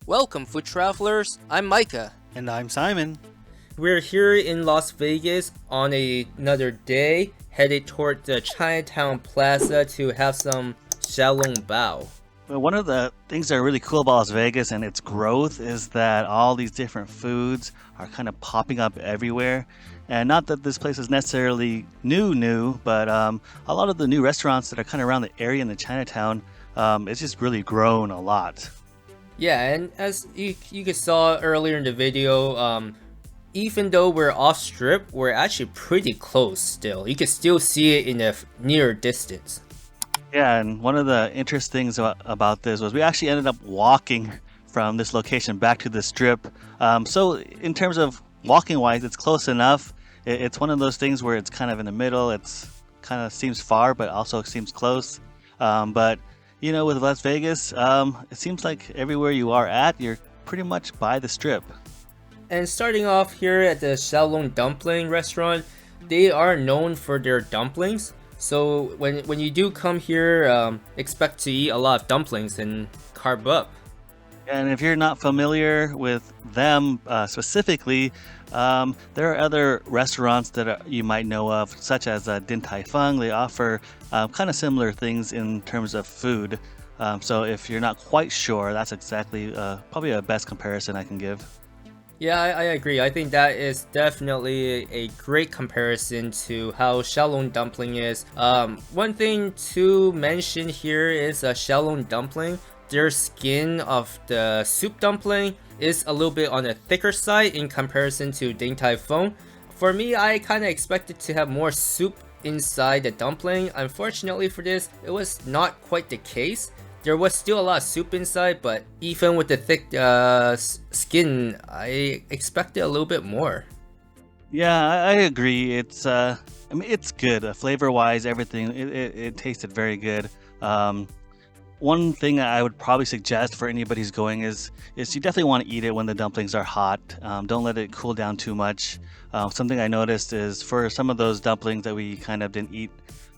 Welcome, food travelers. I'm Micah. And I'm Simon. We're here in Las Vegas on another day, headed toward the Chinatown Plaza to have some Xiao Long Bao. Well, one of the things that are really cool about Las Vegas and its growth is that all these different foods are kind of popping up everywhere. And not that this place is necessarily new, but a lot of the new restaurants that are kind of around the area in the Chinatown, it's just really grown a lot. Yeah, and as you guys saw earlier in the video, even though we're off strip, we're actually pretty close still. You can still see it in the near distance. Yeah, and one of the interesting things about this was we actually ended up walking from this location back to the strip. So in terms of walking wise, it's close enough. It's one of those things where it's kind of in the middle. It's kind of seems far, but also seems close. But you know, with Las Vegas, it seems like everywhere you are at, you're pretty much by the strip. And starting off here at the Xiao Long Dumpling restaurant, they are known for their dumplings. So when you do come here, expect to eat a lot of dumplings and carb up. And if you're not familiar with them specifically, there are other restaurants that you might know of, such as Din Tai Fung. They offer kind of similar things in terms of food. So if you're not quite sure, that's exactly probably a best comparison I can give. Yeah, I agree. I think that is definitely a great comparison to how Xiao Long Dumpling is. One thing to mention here is Xiao Long Dumpling. Their skin of the soup dumpling is a little bit on the thicker side in comparison to Din Tai Fung. For me, I kind of expected to have more soup inside the dumpling. Unfortunately for this, it was not quite the case. There was still a lot of soup inside, but even with the thick skin, I expected a little bit more. Yeah, I agree. It's it's good. Flavor-wise, everything it tasted very good. One thing I would probably suggest for anybody who's going is you definitely want to eat it when the dumplings are hot. Don't let it cool down too much. Something I noticed is for some of those dumplings that we kind of didn't eat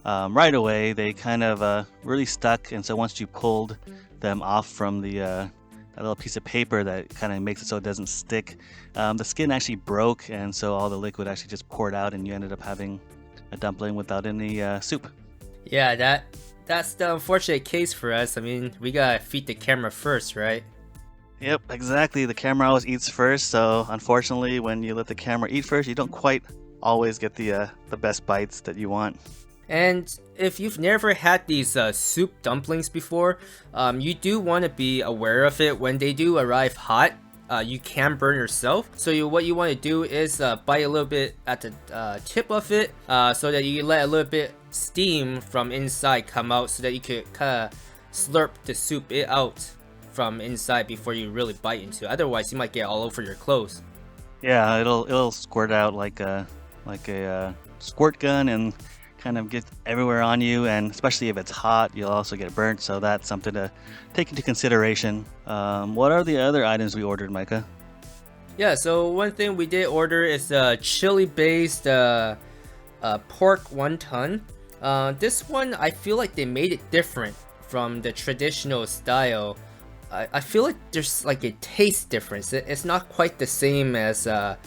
right away, they kind of really stuck, and so once you pulled them off from that little piece of paper that kind of makes it so it doesn't stick, the skin actually broke, and so all the liquid actually just poured out, and you ended up having a dumpling without any soup. Yeah, that's the unfortunate case for us. I mean, we gotta feed the camera first, right? Yep, exactly. The camera always eats first, so unfortunately, when you let the camera eat first, you don't quite always get the best bites that you want. And if you've never had these soup dumplings before, you do want to be aware of it. When they do arrive hot, you can burn yourself. So what you want to do is bite a little bit at the tip of it, so that you let a little bit steam from inside come out, so that you could kind of slurp the soup out from inside before you really bite into it. Otherwise, you might get all over your clothes. Yeah, it'll squirt out like a squirt gun and kind of get everywhere on you, and especially if it's hot, you'll also get burnt. So that's something to take into consideration. What are the other items we ordered, Micah? Yeah, so one thing we did order is chili-based pork wonton. This one, I feel like they made it different from the traditional style. I feel like there's like a taste difference. It's not quite the same as the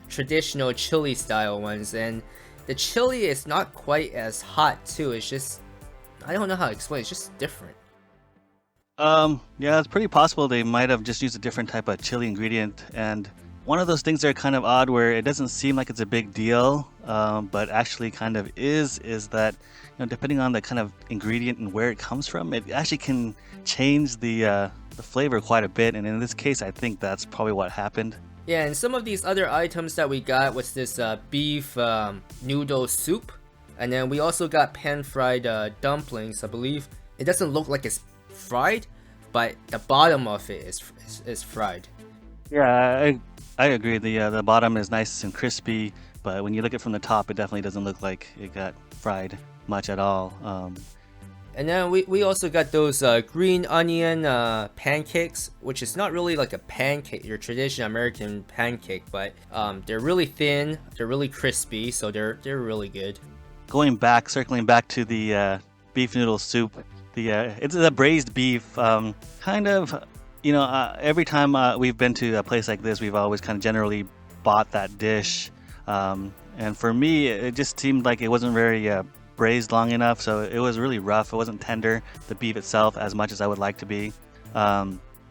traditional chili style ones, and the chili is not quite as hot too. It's just, I don't know how to explain. It's just different. Yeah, it's pretty possible they might have just used a different type of chili ingredient, and one of those things that are kind of odd where it doesn't seem like it's a big deal, but actually kind of is that, you know, depending on the kind of ingredient and where it comes from, it actually can change the flavor quite a bit, and in this case, I think that's probably what happened. Yeah, and some of these other items that we got was this beef noodle soup, and then we also got pan-fried dumplings, I believe. It doesn't look like it's fried, but the bottom of it is fried. Yeah, I agree. The bottom is nice and crispy, but when you look at it from the top, it definitely doesn't look like it got fried much at all. And then we also got those green onion pancakes, which is not really like a pancake, your traditional American pancake, but they're really thin, they're really crispy, so they're really good. Circling back to the beef noodle soup, it's a braised beef, kind of Every time we've been to a place like this, we've always kind of generally bought that dish. And for me, it just seemed like it wasn't very braised long enough, so it was really rough. It wasn't tender, the beef itself, as much as I would like to be.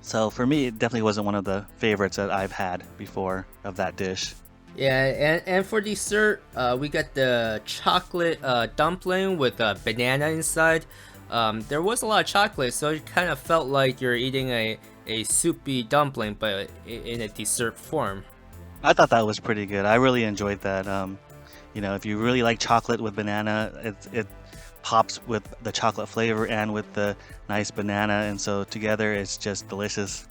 So for me, it definitely wasn't one of the favorites that I've had before of that dish. Yeah, and for dessert, we got the chocolate dumpling with banana inside. There was a lot of chocolate, so it kind of felt like you're eating a soupy dumpling, but in a dessert form. I thought that was pretty good. I really enjoyed that. If you really like chocolate with banana, it pops with the chocolate flavor and with the nice banana, and so together it's just delicious.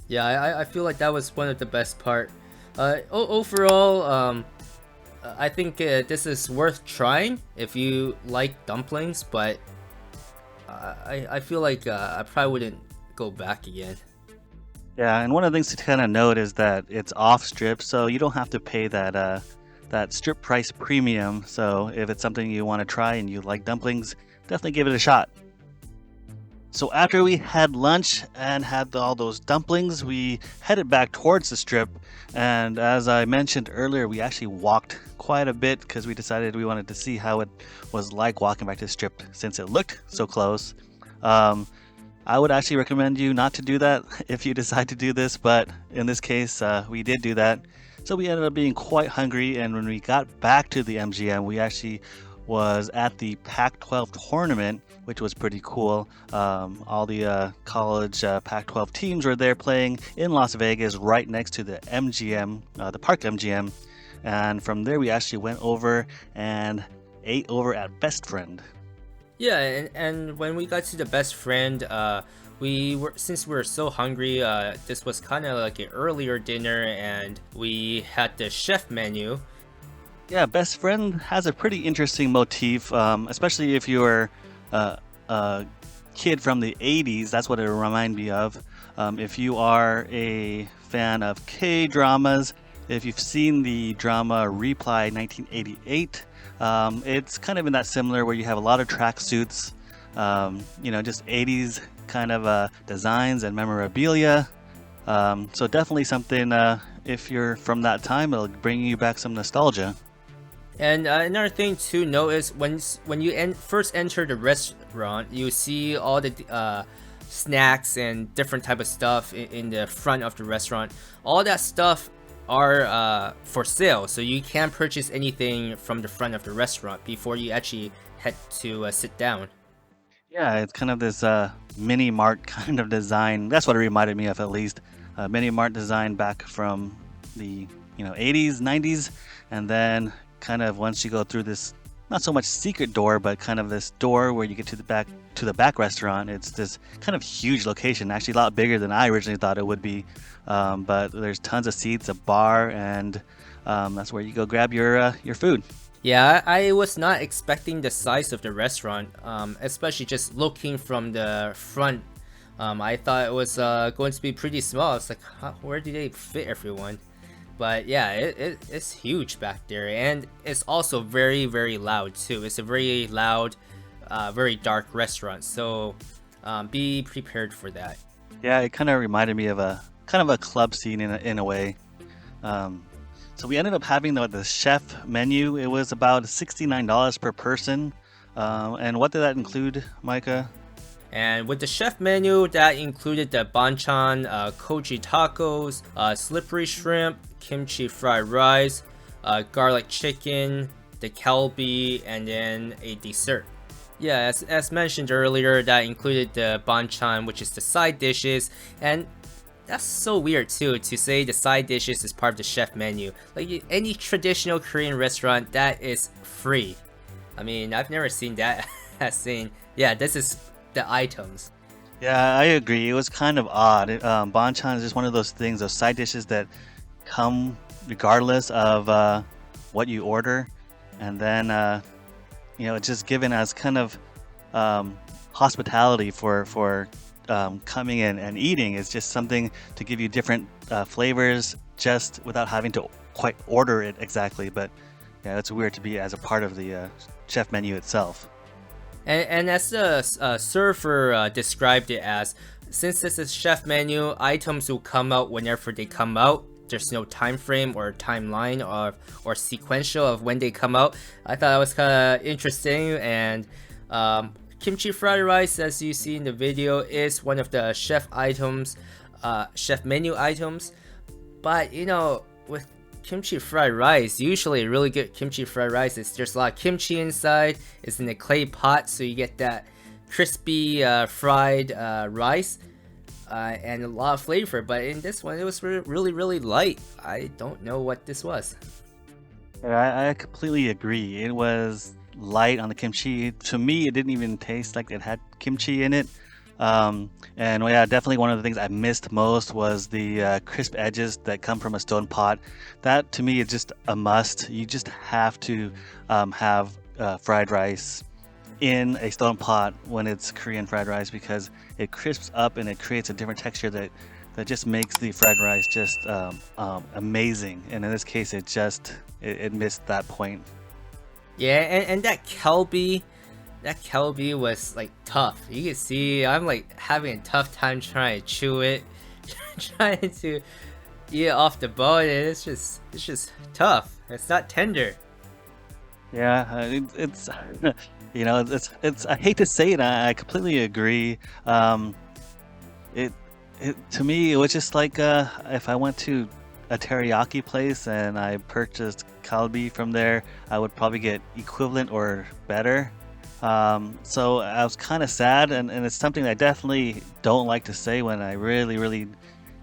Yeah, I feel like that was one of the best part. Overall, I think this is worth trying if you like dumplings, but I feel like I probably wouldn't go back again. Yeah, and one of the things to kind of note is that it's off strip, so you don't have to pay that strip price premium. So if it's something you want to try and you like dumplings, definitely give it a shot. So after we had lunch and had all those dumplings, we headed back towards the strip. And as I mentioned earlier, we actually walked quite a bit because we decided we wanted to see how it was like walking back to the strip since it looked so close. I would actually recommend you not to do that if you decide to do this, but in this case, we did do that. So we ended up being quite hungry, and when we got back to the MGM, we actually was at the Pac-12 tournament, which was pretty cool. All the college Pac-12 teams were there playing in Las Vegas, right next to the MGM, the Park MGM. And from there, we actually went over and ate over at Best Friend. Yeah, and when we got to the Best Friend, since we were so hungry, this was kind of like an earlier dinner, and we had the chef menu. Yeah, Best Friend has a pretty interesting motif, especially if you're a kid from the 80s. That's what it reminded me of. If you are a fan of K-dramas, if you've seen the drama Reply 1988, it's kind of in that similar where you have a lot of tracksuits, just 80s kind of designs and memorabilia. So definitely something, if you're from that time, it'll bring you back some nostalgia. And another thing to note is when you first enter the restaurant, you see all the snacks and different type of stuff in the front of the restaurant. All that stuff are for sale, so you can't purchase anything from the front of the restaurant before you actually head to sit down. Yeah, it's kind of this mini mart kind of design. That's what it reminded me of, at least. Mini mart design back from the 80s, 90s, and then kind of once you go through this, not so much secret door, but kind of this door where you get to the back restaurant. It's this kind of huge location, actually a lot bigger than I originally thought it would be. But there's tons of seats, a bar, and that's where you go grab your food. Yeah, I was not expecting the size of the restaurant, especially just looking from the front. I thought it was going to be pretty small. It's like, where do they fit everyone? But yeah, it's huge back there, and it's also very, very loud too. It's a very loud, very dark restaurant, so be prepared for that. Yeah, it kind of reminded me of a club scene in a way. So we ended up having the chef menu. It was about $69 per person. And what did that include, Micah? And with the chef menu, that included the banchan, koji tacos, slippery shrimp, kimchi fried rice, garlic chicken, the kalbi, and then a dessert. Yeah, as mentioned earlier, that included the banchan, which is the side dishes, and that's so weird too, to say the side dishes is part of the chef menu. Like any traditional Korean restaurant, that is free. I mean, I've never seen that as saying, yeah, this is the items. Yeah, I agree. It was kind of odd. Banchan is just one of those things, those side dishes that come regardless of what you order, and then it's just given as kind of hospitality for coming in and eating. It's just something to give you different flavors, just without having to quite order it exactly. But yeah, it's weird to be as a part of the chef menu itself. And as the server described it as, since this is chef menu, items will come out whenever they come out. There's no time frame or timeline or sequential of when they come out. I thought that was kind of interesting. And kimchi fried rice, as you see in the video, is one of the chef menu items. But you know, with kimchi fried rice, usually really good kimchi fried rice is there's a lot of kimchi inside. It's in a clay pot, so you get that crispy fried rice and a lot of flavor. But in this one, it was really light. I don't know what this was. I completely agree. It was light on the kimchi. To me, it didn't even taste like it had kimchi in it. And yeah, definitely one of the things I missed most was the crisp edges that come from a stone pot. That to me is just a must. You just have to have fried rice in a stone pot when it's Korean fried rice, because it crisps up and it creates a different texture that just makes the fried rice just amazing. And in this case, it missed that point. Yeah, and that kelbi was like tough. You can see I'm like having a tough time trying to chew it, trying to eat it off the bone, and it's just tough. It's not tender. Yeah, it's you know, it's I hate to say it, I completely agree. It to me, it was just like if I went to a teriyaki place and I purchased kalbi from there, I would probably get equivalent or better. So I was kind of sad, and it's something I definitely don't like to say when I really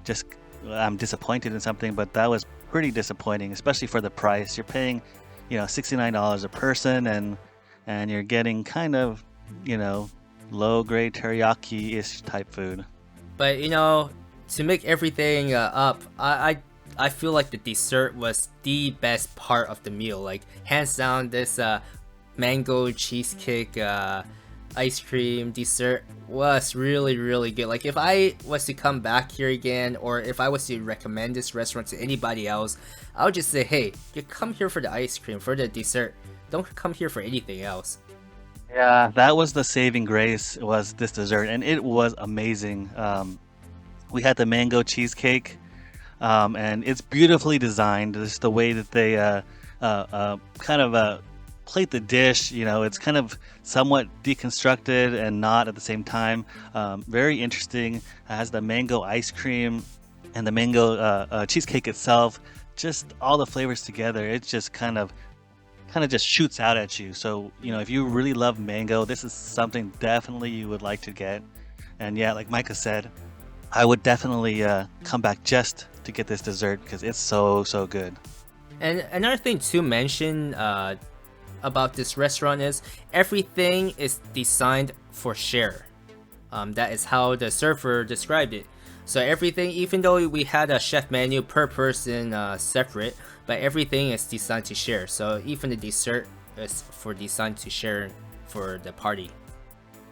just I'm disappointed in something, but that was pretty disappointing, especially for the price. You're paying, you know, $69 a person, and you're getting kind of, you know, low grade teriyaki-ish type food. But you know, to make everything up, I feel like the dessert was the best part of the meal. Like hands down, this mango cheesecake ice cream dessert was really good. Like if I was to come back here again, or if I was to recommend this restaurant to anybody else, I would just say, hey, you come here for the ice cream, for the dessert. Don't come here for anything else. Yeah, that was the saving grace, was this dessert, and it was amazing. We had the mango cheesecake, and it's beautifully designed. Just the way that they kind of plate the dish, you know, it's kind of somewhat deconstructed and not at the same time. Very interesting. It has the mango ice cream and the mango cheesecake itself. Just all the flavors together. It just kind of just shoots out at you. So, you know, if you really love mango, this is something definitely you would like to get. And yeah, like Micah said, I would definitely come back just to get this dessert because it's so good. And another thing to mention about this restaurant is everything is designed for share. That is how the server described it. So everything, even though we had a chef menu per person separate, but everything is designed to share. So even the dessert is designed to share for the party.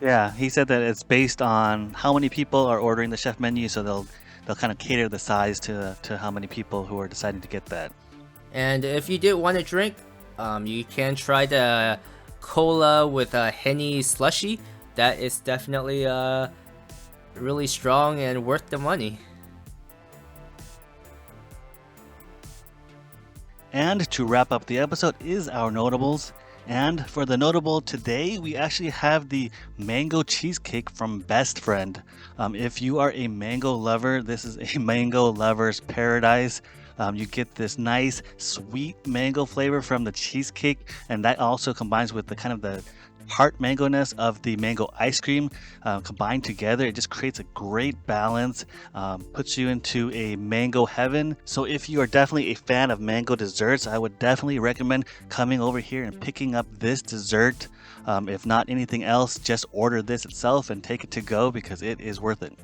Yeah, he said that it's based on how many people are ordering the chef menu, so they'll kind of cater the size to how many people who are deciding to get that. And if you did want to drink, you can try the cola with a Henny slushy. That is definitely really strong and worth the money. And to wrap up the episode is our notables. And for the notable today, we actually have the mango cheesecake from Best Friend. If you are a mango lover, this is a mango lover's paradise. You get this nice sweet mango flavor from the cheesecake, and that also combines with the kind of the tart mango-ness of the mango ice cream. Combined together, it just creates a great balance, puts you into a mango heaven. So if you are definitely a fan of mango desserts, I would definitely recommend coming over here and picking up this dessert. If not anything else, just order this itself and take it to go because it is worth it.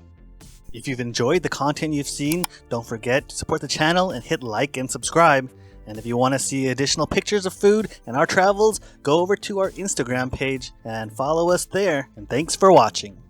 If you've enjoyed the content you've seen, don't forget to support the channel and hit like and subscribe. And if you want to see additional pictures of food and our travels, go over to our Instagram page and follow us there. And thanks for watching.